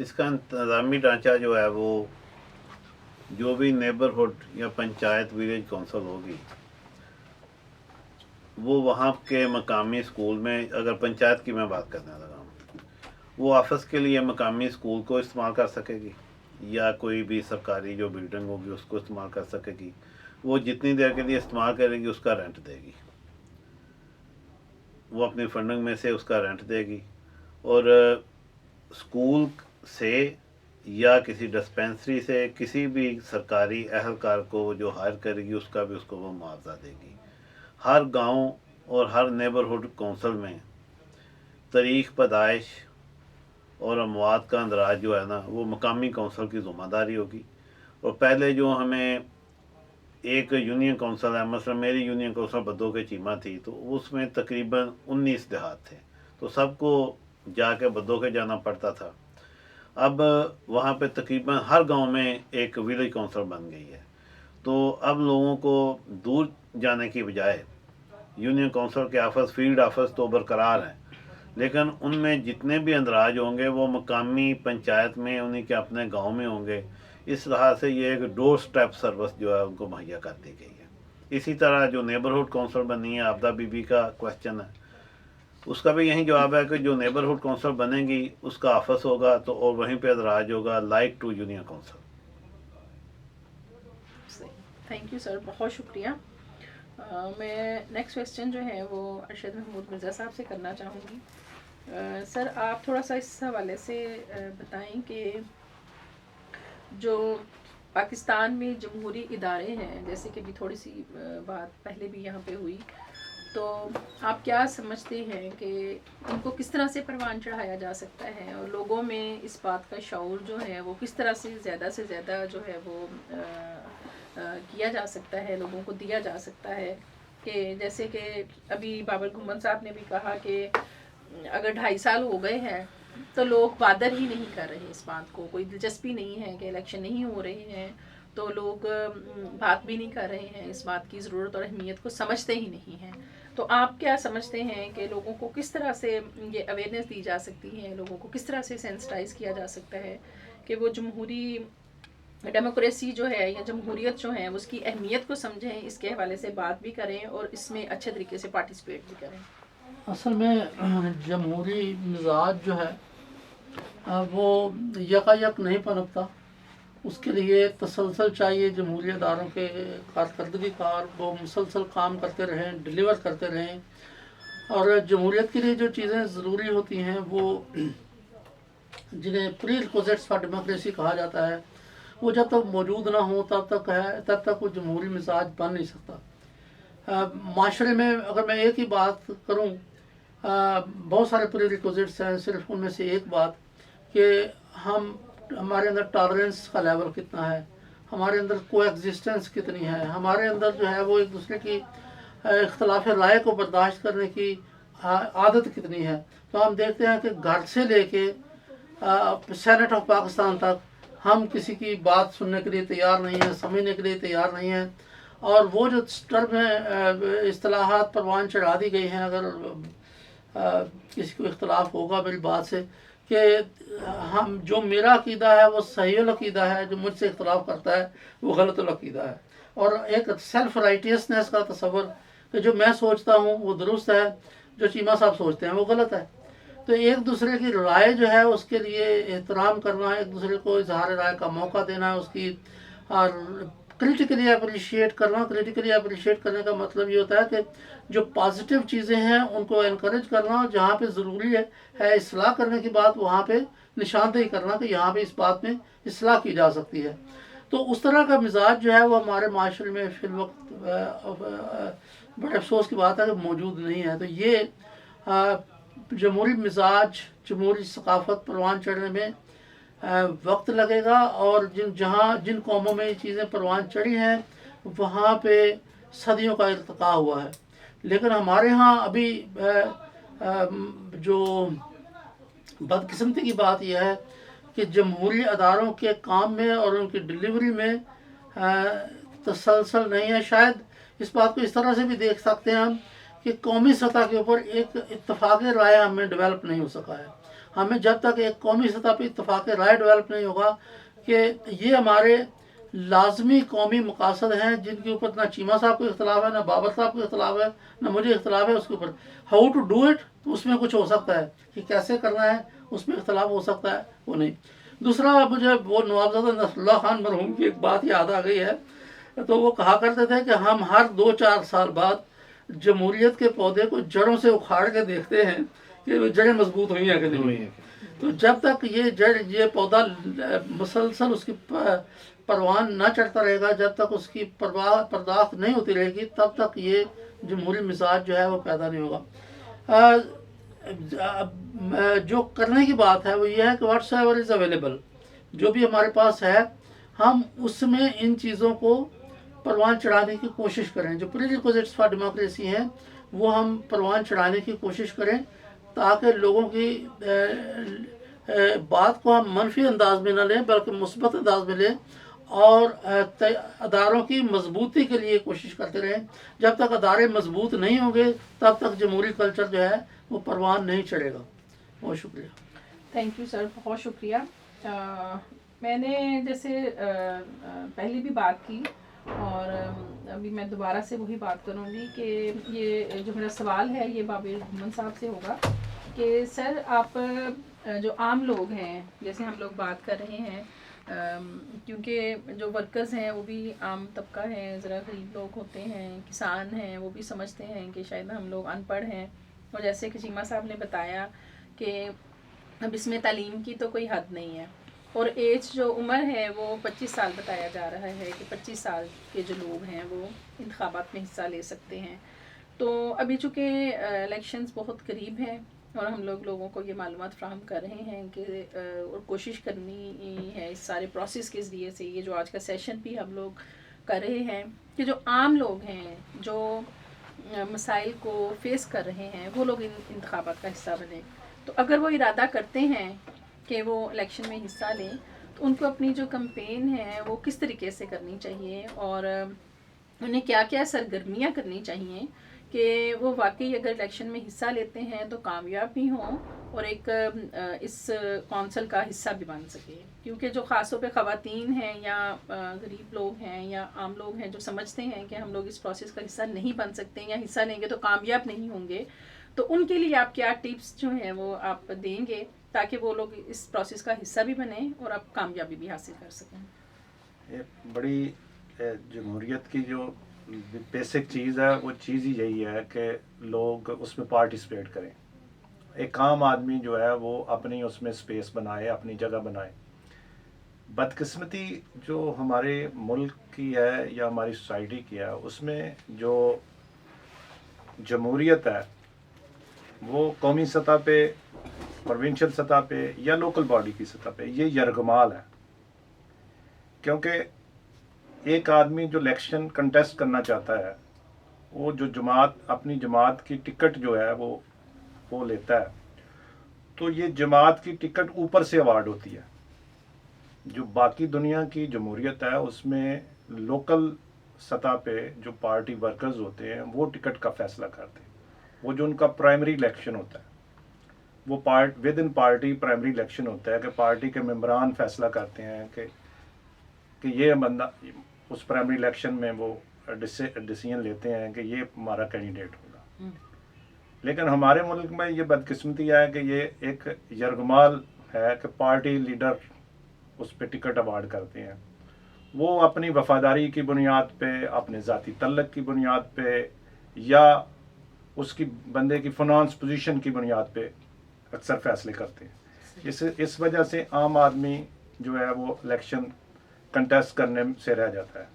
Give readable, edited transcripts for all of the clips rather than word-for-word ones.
इसका इंतज़ामी ढांचा जो है वो जो भी नेबरहुड या पंचायत विलेज कौंसिल होगी वो वहाँ के मकामी स्कूल में, अगर पंचायत की मैं बात करने लगा हूँ, वो ऑफिस के लिए मकामी स्कूल को इस्तेमाल कर सकेगी या कोई भी सरकारी जो बिल्डिंग होगी उसको इस्तेमाल कर सकेगी। वो जितनी देर के लिए इस्तेमाल करेगी उसका रेंट देगी, वो अपनी फंडिंग में से उसका रेंट देगी। और स्कूल से या किसी डिस्पेंसरी से किसी भी सरकारी अहलकार को जो हायर करेगी उसका भी उसको वो मुआवजा देगी। हर गांव और हर नेबरहुड कौंसिल में तारीख पैदाइश और अमवात का अंदराज जो है ना वो मकामी कौंसिल की ज़िम्मेदारी होगी। और पहले जो हमें एक यूनियन कौंसिल है, मसलन मेरी यूनियन कौंसिल बद्दो के चीमा थी, तो उसमें तकरीबन 19 देहात थे, तो सबको जाके बद्दो के जाना पड़ता था। अब वहाँ पे तकरीबन हर गांव में एक विलेज कौंसिल बन गई है, तो अब लोगों को दूर जाने की बजाय यूनियन कौंसिल के ऑफिस, फील्ड ऑफिस तो बरकरार हैं, लेकिन उनमें जितने भी अंदराज होंगे वो मकामी पंचायत में उन्हीं के अपने गांव में होंगे। इस तरह से ये एक डोर स्टेप सर्विस जो है उनको मुहैया कर दी गई है। इसी तरह जो नेबरहुड कौंसिल बनी है, आपदा बीबी का क्वेश्चन है, उसका भी यही जवाब है कि जो नेबरहुड कौंसिल बनेगी उसका ऑफिस होगा तो और वहीं पे अंदराज होगा like to union council. Thank you sir, बहुत शुक्रिया। मैं नेक्स्ट क्वेश्चन जो है वो अरशद महमूद मिर्ज़ा साहब से करना चाहूँगी। सर आप थोड़ा सा इस हवाले से बताएं कि जो पाकिस्तान में जमहूरी इदारे हैं, जैसे कि भी थोड़ी सी बात पहले भी यहाँ पे हुई, तो आप क्या समझते हैं कि इनको किस तरह से परवान चढ़ाया जा सकता है और लोगों में इस बात का शऊर जो है वो किस तरह से ज़्यादा जो है वो किया जा सकता है, लोगों को दिया जा सकता है। कि जैसे कि अभी बाबर घुमन साहब ने भी कहा कि अगर 2.5 साल हो गए हैं तो लोग बादर ही नहीं कर रहे इस बात को, कोई दिलचस्पी नहीं है कि इलेक्शन नहीं हो रहे हैं, तो लोग बात भी नहीं कर रहे हैं, इस बात की ज़रूरत और अहमियत को समझते ही नहीं हैं। तो आप क्या समझते हैं कि लोगों को किस तरह से ये अवेयरनेस दी जा सकती है, लोगों को किस तरह से सेंसिटाइज़ किया जा सकता है कि वो जमहूरी डेमोक्रेसी जो है या जमहूरियत जो है उसकी अहमियत को समझें, इसके हवाले से बात भी करें और इसमें अच्छे तरीके से पार्टिसिपेट भी करें। असल में जमहूरी मिजाज जो है वो यकायक नहीं पनपता, उसके लिए तसलसल चाहिए। जमहूरी अदारों के कारकर्दगी कार वो मुसलसल काम करते रहें, डिलीवर करते रहें, और जमहूरियत के लिए जो चीज़ें ज़रूरी होती हैं वो जिन्हें प्री रिक्विजिट्स फॉर डेमोक्रेसी कहा जाता है, वो जब तक मौजूद ना हो तब तक वो जमहूरी मिजाज बन नहीं सकता। माशरे में अगर मैं एक ही बात करूं, बहुत सारे प्री रिक्विजिट्स हैं, सिर्फ उनमें से एक बात कि हमारे अंदर टॉलरेंस का लेवल कितना है, हमारे अंदर कोएग्जिस्टेंस कितनी है, हमारे अंदर जो है वो एक दूसरे की इख्तलाफ राय को बर्दाश्त करने की आदत कितनी है। तो हम देखते हैं कि घर से लेके सेनेट ऑफ पाकिस्तान तक हम किसी की बात सुनने के लिए तैयार नहीं हैं, समझने के लिए तैयार नहीं हैं। और वो जो टर्म है इस्तिलाहात परवान चढ़ा दी गई हैं, अगर किसी को इख्तलाफ होगा मेरी बात से कि हम जो मेरा अकीदा है वो सही अकीदा है, जो मुझसे इख्तलाफ करता है वो गलत अकीदा है, और एक सेल्फ राइटियसनेस का तस्वर कि जो मैं सोचता हूँ वो दुरुस्त है, जो चीमा साहब सोचते हैं वो गलत है। तो एक दूसरे की राय जो है उसके लिए एहतराम करना, एक दूसरे को इजहार राय का मौका देना, उसकी क्रिटिकली अप्रिशिएट करना। क्रिटिकली अप्रिशिएट करने का मतलब ये होता है कि जो पॉजिटिव चीज़ें हैं उनको इनकरेज करना, जहाँ पे ज़रूरी है इस्लाह करने की बात वहाँ पे निशानदेही करना कि यहाँ पे इस बात में इस्लाह की जा सकती है। तो उस तरह का मिजाज जो है वो हमारे माशरे में फिल वक्त बड़े अफसोस की बात है कि मौजूद नहीं है। तो ये जमहूरी मिजाज, जमहूरी सकाफ़त परवान चढ़ने में वक्त लगेगा, और जिन कौमों में ये चीज़ें परवान चढ़ी हैं वहाँ पे सदियों का इर्तिका हुआ है। लेकिन हमारे यहाँ अभी जो बदकिस्मती की बात यह है कि जमहूरी अदारों के काम में और उनकी डिलीवरी में तसलसल नहीं है। शायद इस बात को इस तरह से भी देख सकते हैं हम कि कौमी सतह के ऊपर एक इत्तफाक़ राय हमें डेवलप नहीं हो सका है। हमें जब तक एक कौमी सतह पर इत्तफाक राय डेवलप नहीं होगा कि ये हमारे लाजमी कौमी मकासद हैं जिनके ऊपर ना चीमा साहब को इख्तलाफ है, ना बाबर साहब को इख्तलाफ है, ना मुझे इख्तलाफ है उसके ऊपर। हाउ टू डू इट उसमें कुछ हो सकता है कि कैसे करना है उसमें इख्तलाफ हो सकता है, वो नहीं। दूसरा मुझे वो नवाबजादा नसरुल्लाह खान मरहूम की एक बात याद आ गई है। तो वो कहा करते थे कि हम हर 2-4 साल बाद जमहूरियत के पौधे को जड़ों से उखाड़ के देखते हैं कि जड़ें मजबूत हुई हैं कि नहीं। तो जब तक ये पौधा मुसलसल उसकी परवान न चढ़ता रहेगा, जब तक उसकी पर्दाख्त नहीं होती रहेगी, तब तक ये जमहूरी मिजाज जो है वो पैदा नहीं होगा। जो करने की बात है वो ये है कि व्हाट्स एवर इज़ अवेलेबल, जो भी हमारे पास है हम उसमें इन चीज़ों को परवान चढ़ाने की कोशिश करें। जो प्रीरिक्विजिट्स फॉर डेमोक्रेसी हैं वो हम परवान चढ़ाने की कोशिश करें, ताकि लोगों की बात को हम मनफी अंदाज में न लें बल्कि मुस्बत अंदाज में लें, और अदारों की मजबूती के लिए कोशिश करते रहें। जब तक अदारे मजबूत नहीं होंगे तब तक जमहूरी कल्चर जो है वो परवान नहीं चढ़ेगा। बहुत शुक्रिया। थैंक यू सर, बहुत शुक्रिया। मैंने जैसे पहले भी बात की और अभी मैं दोबारा से वही बात करूँगी कि ये जो मेरा सवाल है ये बाबिर मोहम्मद साहब से होगा कि सर आप जो आम लोग हैं, जैसे हम लोग बात कर रहे हैं, क्योंकि जो वर्कर्स हैं वो भी आम तबका है, ज़रा गरीब लोग होते हैं, किसान हैं, वो भी समझते हैं कि शायद हम लोग अनपढ़ हैं। और जैसे कि चीमा साहब ने बताया कि अब इसमें तालीम की तो कोई हद नहीं है, और एज जो उम्र है वो 25 साल बताया जा रहा है कि 25 साल के जो लोग हैं वो इंतखाबात में हिस्सा ले सकते हैं। तो अभी चूँकि इलेक्शंस बहुत करीब हैं और हम लोगों को ये मालूमात फ्राहम कर रहे हैं कि और कोशिश करनी है इस सारे प्रोसेस के ज़रिए से, ये जो आज का सेशन भी हम लोग कर रहे हैं कि जो आम लोग हैं जो मसाइल को फेस कर रहे हैं वो लोग इन इंतखाबात का हिस्सा बने। तो अगर वो इरादा करते हैं कि वो इलेक्शन में हिस्सा लें तो उनको अपनी जो कैंपेन है वो किस तरीके से करनी चाहिए और उन्हें क्या क्या सरगर्मियाँ करनी चाहिए कि वो वाकई अगर इलेक्शन में हिस्सा लेते हैं तो कामयाब भी हों और एक इस कौंसल का हिस्सा भी बन सके। क्योंकि जो ख़ास तौर पे ख़वातीन हैं या गरीब लोग हैं या आम लोग हैं जो समझते हैं कि हम लोग इस प्रोसेस का हिस्सा नहीं बन सकते या हिस्सा लेंगे तो कामयाब नहीं होंगे, तो उनके लिए आप क्या टिप्स जो हैं वो आप देंगे ताकि वो लोग इस प्रोसेस का हिस्सा भी बने और आप कामयाबी भी हासिल कर सकें? ये बड़ी जमहूरियत की जो बेसिक चीज़ है वो चीज़ ही यही है कि लोग उसमें पार्टिसिपेट करें। एक आम आदमी जो है वो अपनी उसमें स्पेस बनाए, अपनी जगह बनाए। बदकिस्मती जो हमारे मुल्क की है या हमारी सोसाइटी की है उसमें जो जमहूरियत है वो कौमी सतह पे, प्रोविंशियल सतह पे या लोकल बॉडी की सतह पे ये यरगमाल है। क्योंकि एक आदमी जो इलेक्शन कंटेस्ट करना चाहता है वो जो जमात अपनी जमात की टिकट जो है वो लेता है, तो ये जमात की टिकट ऊपर से अवार्ड होती है। जो बाकी दुनिया की जमहूरियत है उसमें लोकल सतह पे जो पार्टी वर्कर्स होते हैं वो टिकट का फैसला करते हैं। वो जो उनका प्राइमरी इलेक्शन होता है वो with in party primary election होता है कि पार्टी के मेंबरान फैसला करते हैं कि ये बंदा उस प्राइमरी इलेक्शन में वो डिसीजन लेते हैं कि ये हमारा कैंडिडेट होगा। लेकिन हमारे मुल्क में ये बदकिस्मती है कि ये एक यरगमाल है कि पार्टी लीडर उस पर टिकट अवार्ड करते हैं। वो अपनी वफादारी की बुनियाद पे, अपने ज़ाती तल्लक की बुनियाद पे या उसकी बंदे की फाइनेंस पोजीशन की बुनियाद पे अक्सर फैसले करते हैं। इस वजह से आम आदमी जो है वो इलेक्शन कंटेस्ट करने से रह जाता है।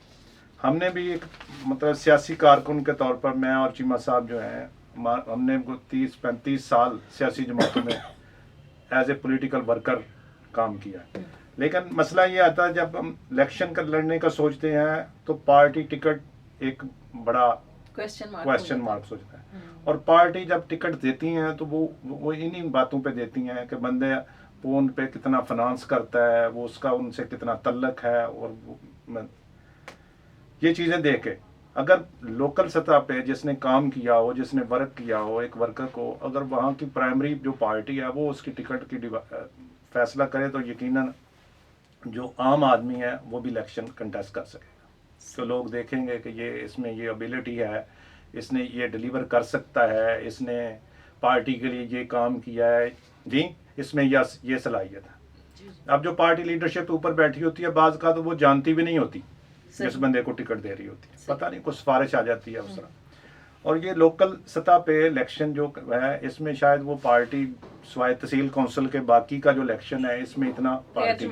हमने भी एक मतलब सियासी कारकुन के तौर पर मैं और चीमा साहब जो हैं हमने 30-35 साल सियासी जमातों में एज ए पॉलिटिकल वर्कर काम किया। लेकिन मसला ये आता है जब हम इलेक्शन का लड़ने का सोचते हैं तो पार्टी टिकट एक बड़ा क्वेश्चन मार्क सोचता है। और पार्टी जब टिकट देती हैं तो वो इन्हीं बातों पे देती हैं कि बंदे वो उन पे कितना फाइनेंस करता है, वो उसका उनसे कितना तल्लक है, और ये चीज़ें देख के अगर लोकल सतह पे जिसने काम किया हो, जिसने वर्क किया हो, एक वर्कर को अगर वहाँ की प्राइमरी जो पार्टी है वो उसकी टिकट की फैसला करे तो यकीनन जो आम आदमी है वो भी इलेक्शन कंटेस्ट कर सकेगा। तो लोग देखेंगे कि ये इसमें ये एबिलिटी है, इसने ये डिलीवर कर सकता है, इसने पार्टी के लिए ये काम किया है, जी इसमें ये सलाहियत है। अब जो पार्टी लीडरशिप ऊपर बैठी होती है बाज़ का तो वो जानती भी नहीं होती जिस बंदे को टिकट दे रही होती है, पता नहीं कुछ सिफारिश आ जाती है उस तरह। और ये लोकल सतह पे इलेक्शन जो है इसमें शायद वो पार्टी स्वाय तहसील कौंसिल के बाकी का जो इलेक्शन है इसमें इतना पार्टी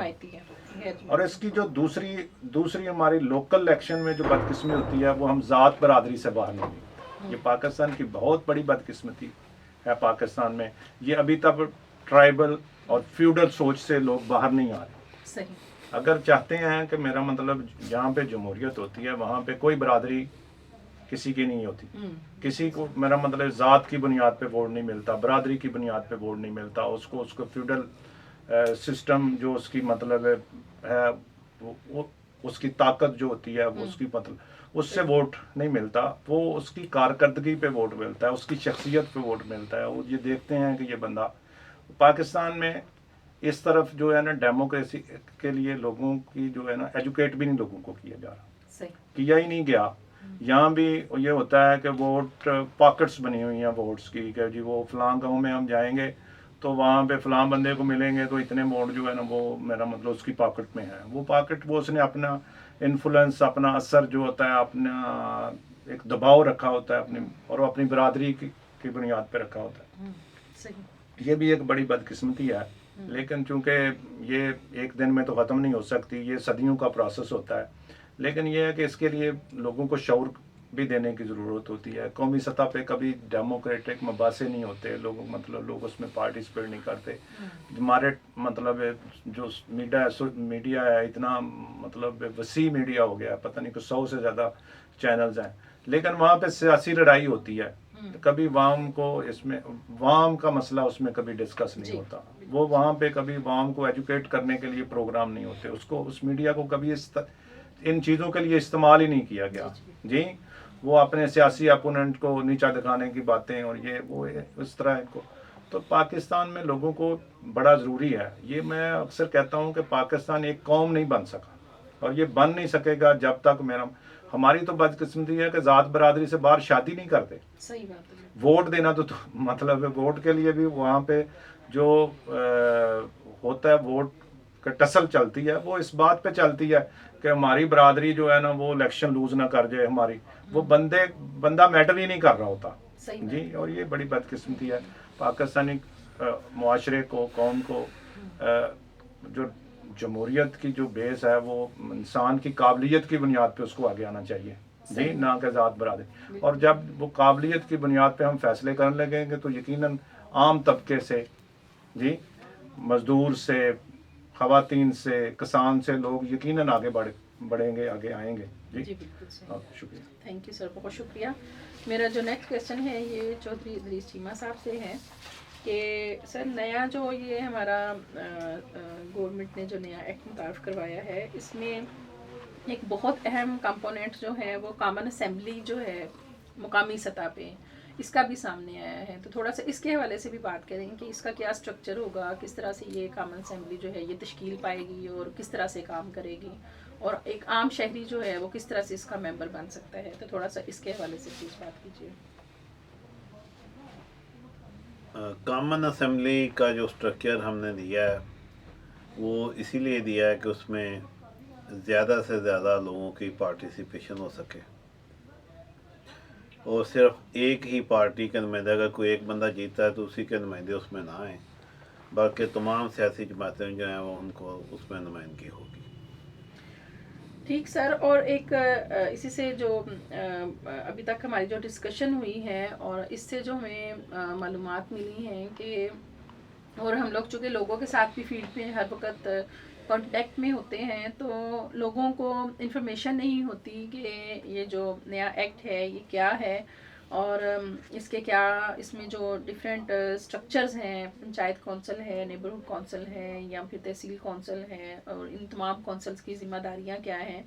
और इसकी जो दूसरी हमारी लोकल इलेक्शन में जो बदकिस्मती होती है वो हम ज़ात बरादरी से बाहर नहीं निकलते। ये पाकिस्तान की बहुत बड़ी बदकिस्मती है। पाकिस्तान में ये अभी तक ट्राइबल और फ्यूडल सोच से लोग बाहर नहीं आ रहे। सही। अगर चाहते हैं कि मेरा मतलब जहाँ पे जमहूरियत होती है वहाँ पे कोई बरादरी किसी की नहीं होती, किसी को मेरा मतलब ज़ात की बुनियाद पे वोट नहीं मिलता, बरादरी की बुनियाद पे वोट नहीं मिलता, उसको फ्यूडल सिस्टम जो उसकी मतलब है वो उसकी ताकत जो होती है वो उसकी मतलब उससे वोट नहीं मिलता, वो उसकी कारकर्दगी पे वोट मिलता है, उसकी शख्सियत पे वोट मिलता है। और ये देखते हैं कि ये बंदा पाकिस्तान में इस तरफ जो है ना डेमोक्रेसी के लिए लोगों की जो है ना एजुकेट भी नहीं लोगों को किया जा रहा, सही। किया ही नहीं गया। यहाँ भी ये होता है कि वोट पॉकेट्स बनी हुई हैं वोट्स की कि जी वो फलां गाँव में हम जाएंगे तो वहाँ पे फलां बंदे को मिलेंगे तो इतने वोट जो है ना वो मेरा मतलब उसकी पॉकेट में है। वो पॉकेट वो उसने अपना इन्फ्लुएंस अपना असर जो होता है अपना एक दबाव रखा होता है अपनी और अपनी बरादरी की बुनियाद पे रखा होता है। सही। ये भी एक बड़ी बदकिस्मती है, लेकिन चूंकि ये एक दिन में तो ख़त्म नहीं हो सकती, ये सदियों का प्रोसेस होता है। लेकिन ये है कि इसके लिए लोगों को शऊर भी देने की ज़रूरत होती है। कौमी सतह पे कभी डेमोक्रेटिक मबासे नहीं होते, लोग उसमें पार्टिसिपेट नहीं करते। हमारे मतलब जो मीडिया है इतना मतलब वसी मीडिया हो गया, पता नहीं कुछ 100 से ज़्यादा चैनल्स हैं, लेकिन वहाँ पे सियासी लड़ाई होती है। कभी वाम को इसमें वाम का मसला उसमें कभी डिस्कस नहीं होता, वो वहाँ पे कभी वाम को एजुकेट करने के लिए प्रोग्राम नहीं होते, उसको उस मीडिया को कभी इन चीज़ों के लिए इस्तेमाल ही नहीं किया गया। जी वो अपने सियासी अपोनेंट को नीचा दिखाने की बातें और ये वो इस तरह को। तो पाकिस्तान में लोगों को बड़ा ज़रूरी है, ये मैं अक्सर कहता हूँ कि पाकिस्तान एक कौम नहीं बन सका और ये बन नहीं सकेगा जब तक हमारी तो बदकिस्मती है कि ज़ात बरादरी से बाहर शादी नहीं करते। सही बात है। वोट देना तो मतलब है वोट के लिए भी वहाँ पे जो होता है वोट का टसल चलती है वो इस बात पे चलती है कि हमारी बरादरी जो है ना वो इलेक्शन लूज ना कर जाए, हमारी वो बंदा मैटर ही नहीं कर रहा होता जी। और ये बड़ी बदकिस्मती है पाकिस्तानी मुआशरे को, कौम को। जो जमहूरियत की जो बेस है वो इंसान की काबिलियत की बुनियाद पे उसको आगे आना चाहिए जी, ना कि ज़ात बरादरी। और जब वो काबिलियत की बुनियाद पे हम फैसले करने लगेंगे तो यकीनन आम तबके से जी, मज़दूर से, ख़वातीन से, किसान से लोग यकीनन आगे बढ़ेंगे, आगे आएंगे जी। बिल्कुल सही। शुक्रिया। थैंक यू सर, बहुत शुक्रिया। मेरा जो नेक्स्ट क्वेश्चन है ये चौधरी इदरीस चीमा साहब से है कि सर नया जो ये हमारा गवर्नमेंट ने जो नया एक्ट मुतारफ़ करवाया है इसमें एक बहुत अहम कंपोनेंट जो है वो कॉमन असेंबली जो है मुकामी सतह पे इसका भी सामने आया है। तो थोड़ा सा इसके हवाले से भी बात करें कि इसका क्या स्ट्रक्चर होगा, किस तरह से ये कॉमन असेंबली जो है ये तश्कील पाएगी और किस तरह से काम करेगी और एक आम शहरी जो है वो किस तरह से इसका मेंबर बन सकता है। तो थोड़ा सा इसके हवाले से प्लीज़ बात कीजिए। कॉमन असेंबली का जो स्ट्रक्चर हमने दिया है वो इसीलिए दिया है कि उसमें ज़्यादा से ज़्यादा लोगों की पार्टिसिपेशन हो सके और सिर्फ एक ही पार्टी के नुमाइंदे, अगर कोई एक बंदा जीता है तो उसी के नुमाइंदे उसमें ना आए, बल्कि तमाम सियासी जमातें जो हैं वो उनको उसमें नुमाइंदगी होगी। ठीक सर, और एक इसी से जो अभी तक हमारी जो डिस्कशन हुई है और इससे जो हमें मालूमात मिली हैं कि और हम लोग चूँकि लोगों के साथ भी फील्ड में हर वक्त कांटेक्ट में होते हैं तो लोगों को इन्फॉर्मेशन नहीं होती कि ये जो नया एक्ट है ये क्या है और इसके क्या इसमें जो डिफरेंट स्ट्रक्चर्स हैं, पंचायत कौंसल है, नेबरहुड कौंसल है या फिर तहसील कौंसल है और इन तमाम कौंसल्स की ज़िम्मेदारियां क्या हैं।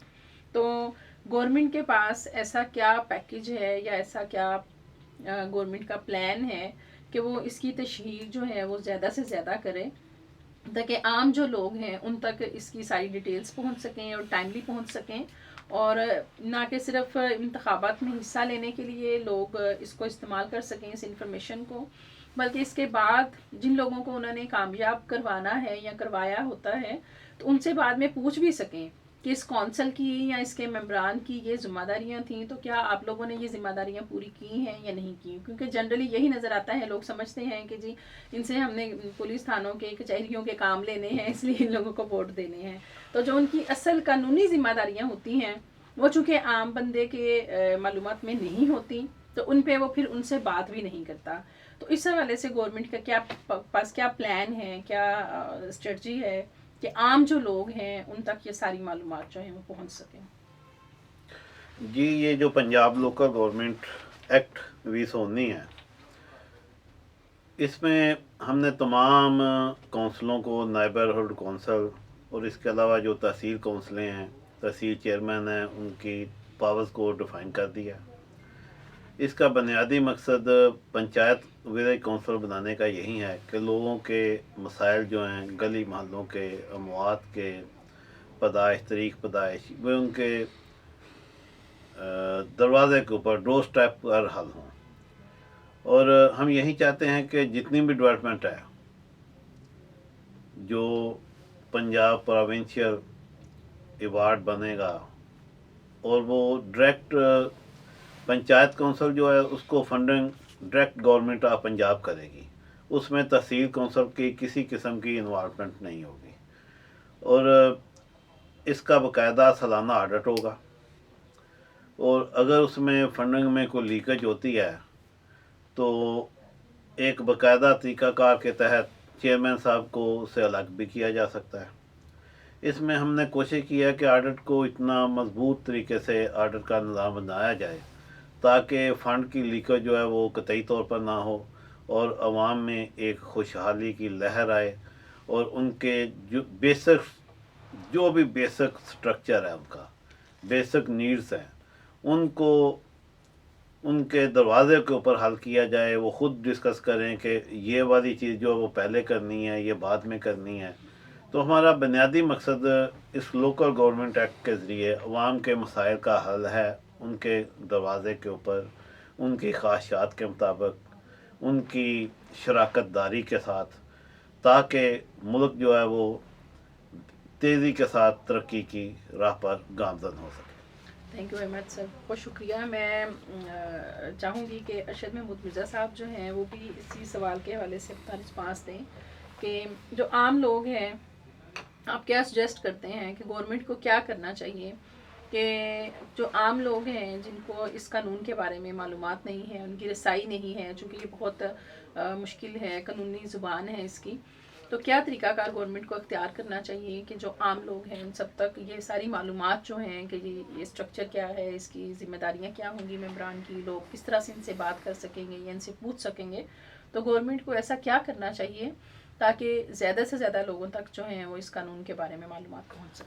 تو گورنمنٹ کے پاس ایسا کیا پیکیج ہے یا ایسا کیا گورنمنٹ کا پلان ہے کہ وہ اس کی تشہیر جو ہے وہ زیادہ سے زیادہ کرے تاکہ عام جو لوگ ہیں ان تک اس کی ساری ڈیٹیلز پہنچ سکیں اور ٹائملی پہنچ سکیں، اور نہ کہ صرف انتخابات میں حصہ لینے کے لیے لوگ اس کو استعمال کر سکیں اس انفارمیشن کو، بلکہ اس کے بعد جن لوگوں کو انہوں نے کامیاب کروانا ہے یا کروایا ہوتا ہے تو ان سے بعد میں پوچھ بھی سکیں کہ اس کونسل کی یا اس کے ممبران کی یہ ذمہ داریاں تھیں تو کیا آپ لوگوں نے یہ ذمہ داریاں پوری کی ہیں یا نہیں کی، کیونکہ جنرلی یہی نظر آتا ہے، لوگ سمجھتے ہیں کہ جی ان سے ہم نے پولیس تھانوں کے کچہریوں کے کام لینے ہیں اس لیے ان لوگوں کو ووٹ دینے ہیں، تو جو ان کی اصل قانونی ذمہ داریاں ہوتی ہیں وہ چونکہ عام بندے کے معلومات میں نہیں ہوتی تو ان پہ وہ پھر ان سے بات بھی نہیں کرتا۔ تو اس حوالے سے گورنمنٹ کا کیا پلان ہے، کیا اسٹریٹجی ہے کہ عام جو لوگ ہیں ان تک یہ ساری معلومات جو ہیں وہ پہنچ سکیں؟ جی یہ جو پنجاب لوکل گورنمنٹ ایکٹ 2019 ہے، اس میں ہم نے تمام کونسلوں کو، نیبرہڈ کونسل اور اس کے علاوہ جو تحصیل کونسلیں ہیں، تحصیل چیئرمین ہیں، ان کی پاورز کو ڈیفائن کر دیا۔ اس کا بنیادی مقصد پنچایت ولیج کونسل بنانے کا یہی ہے کہ لوگوں کے مسائل جو ہیں، گلی محلوں کے، اموات کے، پیدائش، تاریخ پیدائش، وہ ان کے دروازے کے اوپر، ڈور اسٹیپ پر حل ہوں۔ اور ہم یہی چاہتے ہیں کہ جتنی بھی ڈیولپمنٹ ہے جو پنجاب پروونشل ایوارڈ بنے گا، اور وہ ڈائریکٹ پنچایت کونسل جو ہے اس کو funding direct government of Punjab کرے گی، اس میں تحصیل کونسل کی کسی قسم کی انوالومنٹ نہیں ہوگی، اور اس کا باقاعدہ سالانہ آڈٹ ہوگا، اور اگر اس میں فنڈنگ میں کوئی لیکیج ہوتی ہے تو ایک باقاعدہ طریقہ کار کے تحت چیئرمین صاحب کو اسے الگ بھی کیا جا سکتا ہے۔ اس میں ہم نے کوشش کی ہے کہ آڈٹ کو اتنا مضبوط طریقے سے آڈٹ کا نظام بنایا جائے تاکہ فنڈ کی لیکیج جو ہے وہ قطعی طور پر نہ ہو، اور عوام میں ایک خوشحالی کی لہر آئے، اور ان کے جو بھی بیسک سٹرکچر ہے، ان کا بیسک نیڈز ہیں، ان کو ان کے دروازے کے اوپر حل کیا جائے، وہ خود ڈسکس کریں کہ یہ والی چیز جو وہ پہلے کرنی ہے، یہ بعد میں کرنی ہے۔ تو ہمارا بنیادی مقصد اس لوکل گورنمنٹ ایکٹ کے ذریعے عوام کے مسائل کا حل ہے، ان کے دروازے کے اوپر، ان کی خواہشات کے مطابق، ان کی شراکت داری کے ساتھ، تاکہ ملک جو ہے وہ تیزی کے ساتھ ترقی کی راہ پر گامزن ہو سکے۔ تھینک یو ویری مچ سر، بہت شکریہ۔ میں چاہوں گی کہ ارشد محمود مرزا صاحب جو ہیں وہ بھی اسی سوال کے حوالے سے اپنا رسپانس دیں کہ جو عام لوگ ہیں، آپ کیا سجیسٹ کرتے ہیں کہ گورنمنٹ کو کیا کرنا چاہیے کہ جو عام لوگ ہیں جن کو اس قانون کے بارے میں معلومات نہیں ہے، ان کی رسائی نہیں ہے، چونکہ یہ بہت مشکل ہے، قانونی زبان ہے اس کی، تو کیا طریقہ کار گورنمنٹ کو اختیار کرنا چاہیے کہ جو عام لوگ ہیں ان سب تک یہ ساری معلومات جو ہیں کہ یہ اسٹرکچر کیا ہے، اس کی ذمہ داریاں کیا ہوں گی ممبران کی، لوگ کس طرح سے ان سے بات کر سکیں گے یا ان سے پوچھ سکیں گے، تو گورنمنٹ کو ایسا کیا کرنا چاہیے تاکہ زیادہ سے زیادہ لوگوں تک جو ہیں وہ اس قانون کے بارے میں معلومات پہنچ سکیں؟